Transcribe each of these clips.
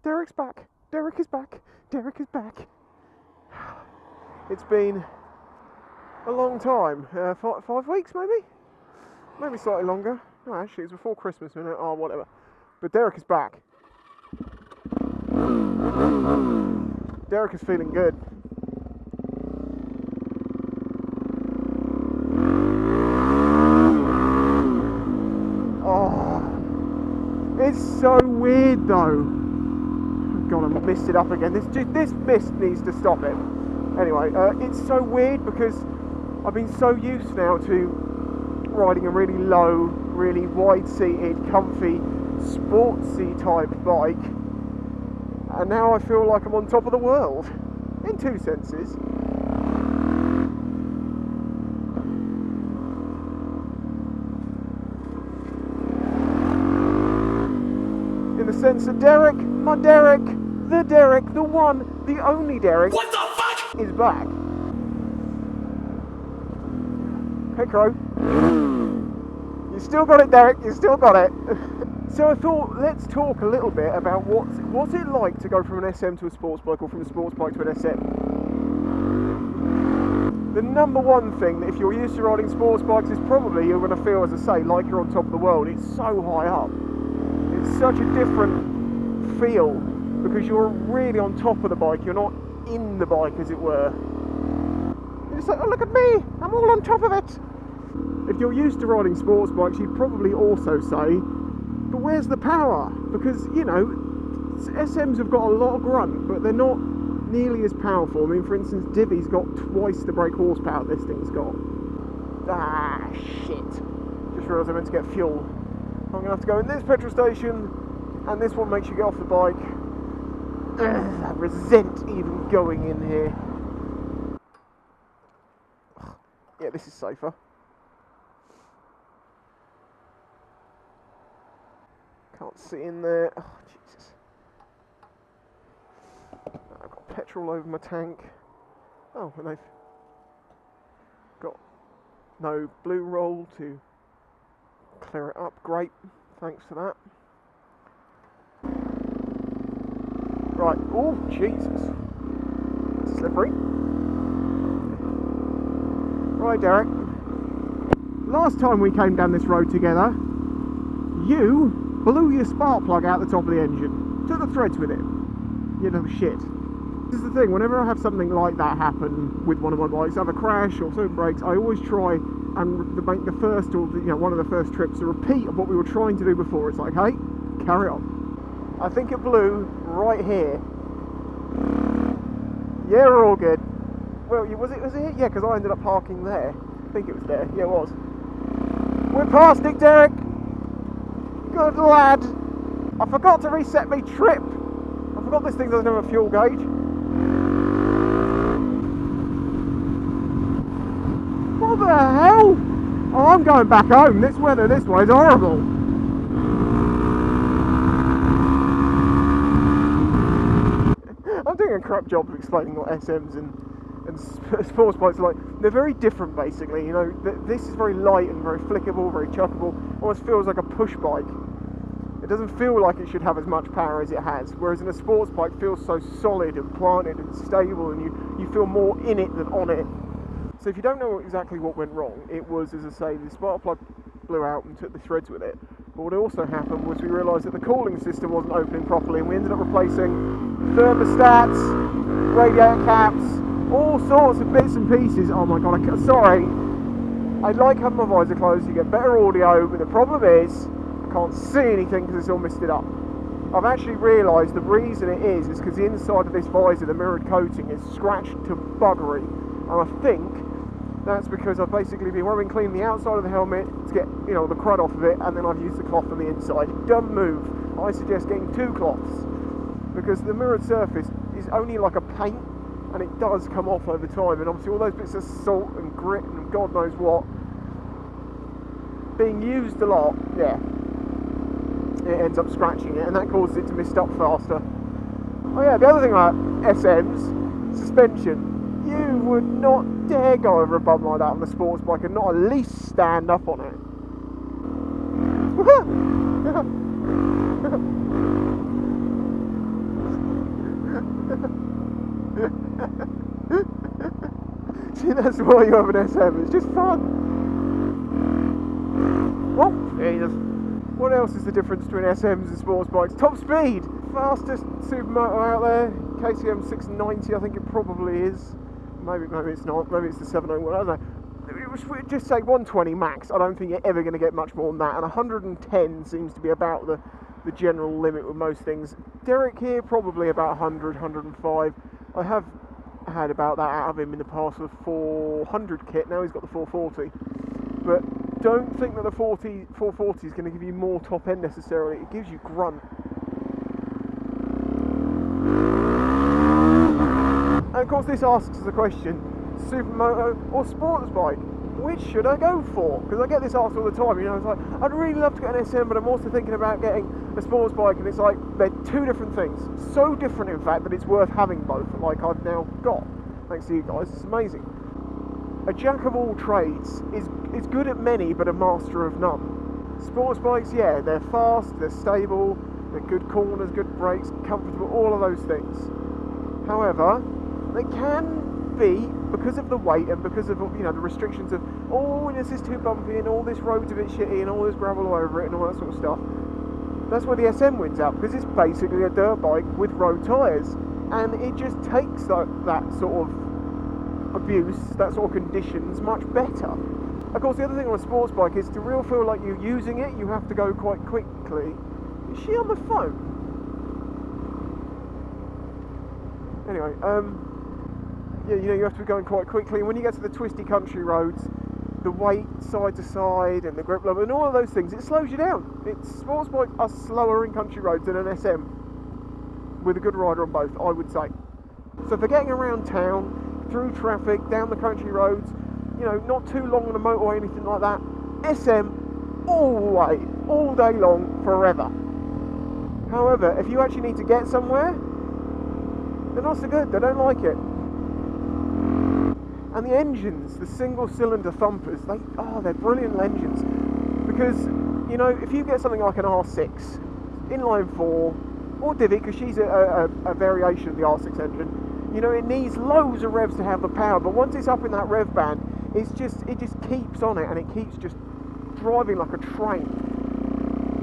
Derek's back. Derek is back. Derek is back. It's been a long time. 5 weeks maybe? Maybe slightly longer. No, actually, it was before Christmas, wasn't it? Oh, whatever. But Derek is back. Derek is feeling good. Oh, it's so weird though. God, I missed it up again. This mist needs to stop it. Anyway, it's so weird because I've been so used now to riding a really low, really wide-seated, comfy, sportsy type bike, and now I feel like I'm on top of the world, in two senses. In the sense that Derek, my Derek, the one, the only Derek, what the fuck, is back. Hey Crow. You still got it, Derek, you still got it. So I thought, let's talk a little bit about what's it like to go from an SM to a sports bike, or from a sports bike to an SM. The number one thing that if you're used to riding sports bikes is probably you're going to feel, as I say, like you're on top of the world. It's so high up. It's such a different feel because you're really on top of the bike. You're not in the bike, as it were. You're just like, oh, look at me, I'm all on top of it. If you're used to riding sports bikes, you'd probably also say, but where's the power? Because, you know, SMs have got a lot of grunt, but they're not nearly as powerful. I mean, for instance, DIVI's got twice the brake horsepower this thing's got. Ah, shit. Just realised I meant to get fuel. I'm going to have to go in this petrol station, and this one makes you get off the bike. Ugh, I resent even going in here. Yeah, this is safer. Can't see in there. Oh, Jesus. I've got petrol over my tank. Oh, and they've got no blue roll to clear it up. Great. Thanks for that. Right. Oh, Jesus. It's slippery. Right, Derek. Last time we came down this road together, you blew your spark plug out the top of the engine. Took the threads with it. You know, shit. This is the thing, whenever I have something like that happen with one of my bikes, either crash or something breaks, I always try and make the first, or one of the first trips a repeat of what we were trying to do before. It's like, hey, carry on. I think it blew right here. Yeah, we're all good. Well, was it here? Yeah, because I ended up parking there. I think it was there. Yeah, it was. We're past it, Derek. Good lad. I forgot to reset my trip. I forgot this thing doesn't have a fuel gauge. What the hell? Oh, I'm going back home. This weather this way is horrible. I'm doing a crap job of explaining what SMs and sports bikes are like. They're very different, basically. You know, this is very light and very flickable, very chuckable. Almost feels like a push bike. It doesn't feel like it should have as much power as it has, whereas in a sports bike it feels so solid and planted and stable, and you feel more in it than on it. So if you don't know exactly what went wrong, it was, as I say, the spark plug blew out and took the threads with it. But what also happened was we realised that the cooling system wasn't opening properly, and we ended up replacing thermostats, radiator caps, all sorts of bits and pieces. Oh my god, sorry. I like having my visor closed, you get better audio, but the problem is I can't see anything because it's all misted up. I've actually realised the reason it is because the inside of this visor, the mirrored coating, is scratched to buggery, and I think that's because I've basically been rubbing clean the outside of the helmet to get, you know, the crud off of it, and then I've used the cloth on the inside. Dumb move. I suggest getting two cloths, because the mirrored surface is only like a paint, and it does come off over time, and obviously all those bits of salt and grit and God knows what, being used a lot, yeah, it ends up scratching it, and that causes it to mist up faster. Oh yeah, the other thing about SMs, suspension. You would not dare go over a bump like that on the sports bike and not at least stand up on it. See, that's why you have an SM, it's just fun. Oh, Jesus. What else is the difference between SMs and sports bikes? Top speed! Fastest supermoto out there, KCM 690 I think it probably is. Maybe it's not, maybe it's the 701, I don't know. Just say 120 max, I don't think you're ever going to get much more than that, and 110 seems to be about the general limit with most things. Derek here, probably about 100, 105. I have had about that out of him in the past with 400 kit, now he's got the 440. But don't think that the 440 is going to give you more top end necessarily, it gives you grunt. And of course this asks the question, Supermoto or Sportsbike? Which should I go for? Because I get this asked all the time, you know, it's like, I'd really love to get an SM, but I'm also thinking about getting a sports bike, and it's like, they're two different things. So different, in fact, that it's worth having both, like I've now got. Thanks to you guys, it's amazing. A jack of all trades is good at many, but a master of none. Sports bikes, yeah, they're fast, they're stable, they're good corners, good brakes, comfortable, all of those things. However, they can be, because of the weight and because of, you know, the restrictions of, oh, this is too bumpy and all this road's a bit shitty and all this gravel over it and all that sort of stuff. That's where the SM wins out, because it's basically a dirt bike with road tyres, and it just takes that sort of abuse, that sort of conditions much better. Of course, the other thing on a sports bike is to really feel like you're using it, you have to go quite quickly. Is she on the phone? Anyway, yeah, you know, you have to be going quite quickly, and when you get to the twisty country roads, the weight side to side and the grip level and all of those things, it slows you down. Sports bikes are slower in country roads than an SM, with a good rider on both, I would say. So for getting around town, through traffic, down the country roads, you know, not too long on a motorway, anything like that, SM all the way, all day long, forever. However, if you actually need to get somewhere, they're not so good, they don't like it. And the engines, the single cylinder thumpers, they're brilliant engines. Because, you know, if you get something like an R6, inline 4, or DIVI, because she's a variation of the R6 engine, you know, it needs loads of revs to have the power, but once it's up in that rev band, it just keeps on it, and it keeps just driving like a train.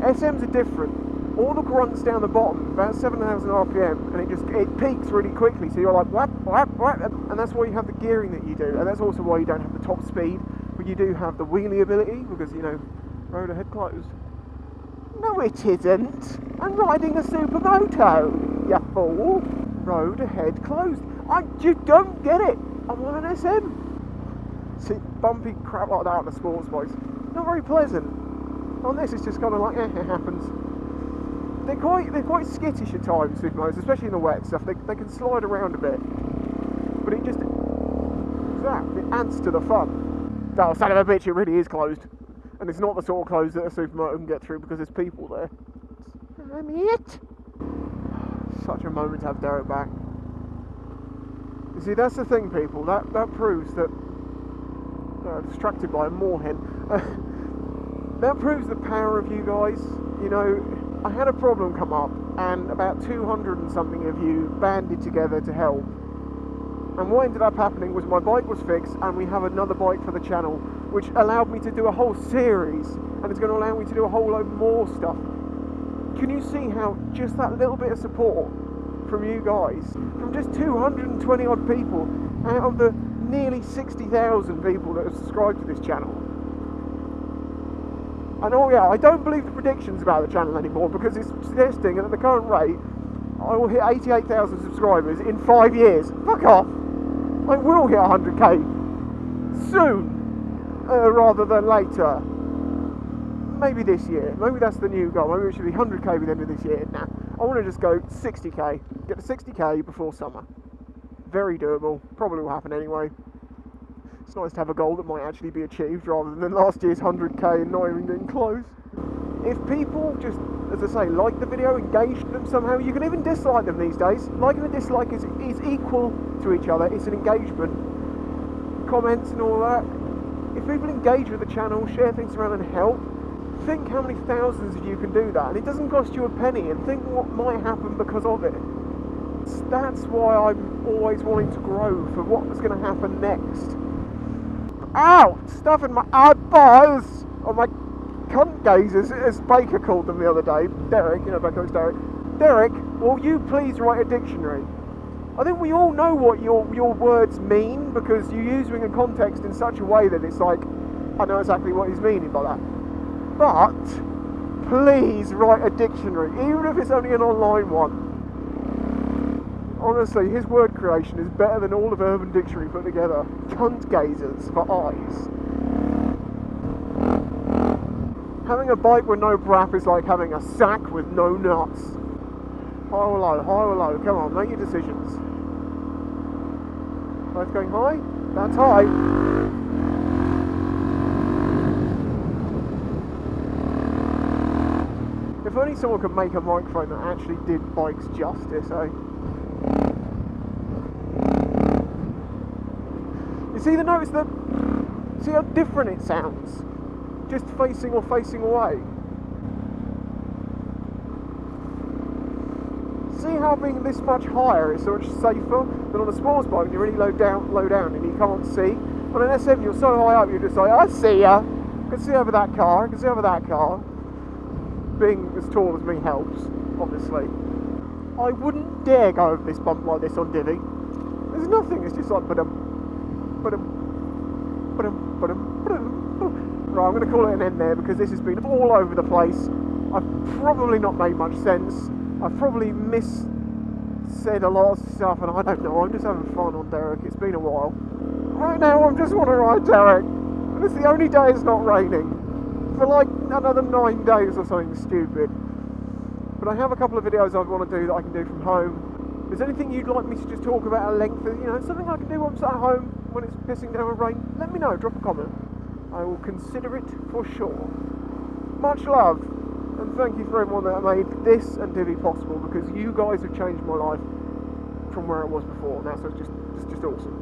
SMs are different. All the grunts down the bottom, about 7,000 RPM, and it peaks really quickly, so you're like, whap, whap, whap, and that's why you have the gearing that you do, and that's also why you don't have the top speed, but you do have the wheelie ability, because, you know, road ahead closed. No, it isn't. I'm riding a Supermoto, you fool. Road ahead closed. You don't get it. I'm on an SM. See, bumpy crap like that on the sports bikes, not very pleasant. On this, it's just kind of like, it happens. They're quite skittish at times, Supermotos, especially in the wet stuff. They can slide around a bit, but it adds to the fun. Oh, son of a bitch, it really is closed, and it's not the sort of closed that a Supermoto can get through because there's people there. I'm it. Such a moment to have Derek back. You see, that's the thing, people. That proves that. Distracted by a moorhen. That proves the power of you guys. You know, I had a problem come up, and about 200 and something of you banded together to help. And what ended up happening was my bike was fixed, and we have another bike for the channel, which allowed me to do a whole series, and it's going to allow me to do a whole load more stuff. Can you see how just that little bit of support from you guys, from just 220 odd people out of the nearly 60,000 people that have subscribed to this channel? And oh yeah, I don't believe the predictions about the channel anymore, because it's suggesting that at the current rate I will hit 88,000 subscribers in 5 years. Fuck off! I will hit 100k soon, rather than later. Maybe this year. Maybe that's the new goal. Maybe it should be 100k by the end of this year. Nah, I want to just go 60k. Get to 60k before summer. Very doable. Probably will happen anyway. It's nice to have a goal that might actually be achieved rather than last year's 100k and not even getting close. If people just, as I say, like the video, engage them somehow, you can even dislike them these days. Liking and dislike is equal to each other. It's an engagement. Comments and all that. If people engage with the channel, share things around and help, think how many thousands of you can do that, and it doesn't cost you a penny, and think what might happen because of it. that's why I'm always wanting to grow for what's going to happen next. Ow! Stuff in my eyeballs! Or my cunt gazers, as Baker called them the other day. Derek, you know, Baker's Derek. Derek, will you please write a dictionary? I think we all know what your words mean, because you use them in context in such a way that it's like, I know exactly what he's meaning by that. But please write a dictionary, even if it's only an online one. Honestly, his word creation is better than all of Urban Dictionary put together. Cunt gazers for eyes. Having a bike with no brap is like having a sack with no nuts. High or low, high or low, come on, make your decisions. Both going high? That's high. If only someone could make a microphone that actually did bikes justice, eh? You see the notes that... See how different it sounds? Just facing or facing away. See how being this much higher is so much safer than on a sports bike when you're really low down and you can't see. On an SM you're so high up you're just like, I see ya! I can see over that car, I can see over that car. Being as tall as me helps, obviously. I wouldn't dare go over this bump like this on Divi. There's nothing, it's just like Right, I'm going to call it an end there because this has been all over the place. I've probably not made much sense. I've probably said a lot of stuff and I don't know, I'm just having fun on Derek, it's been a while. Right now I just want to ride Derek, and it's the only day it's not raining. For like another 9 days or something stupid. But I have a couple of videos I want to do that I can do from home. If there's anything you'd like me to just talk about at length, you know, something I can do once at home when it's pissing down with rain, let me know, drop a comment. I will consider it for sure. Much love, and thank you for everyone that made this and Divi possible, because you guys have changed my life from where it was before, and that's just awesome.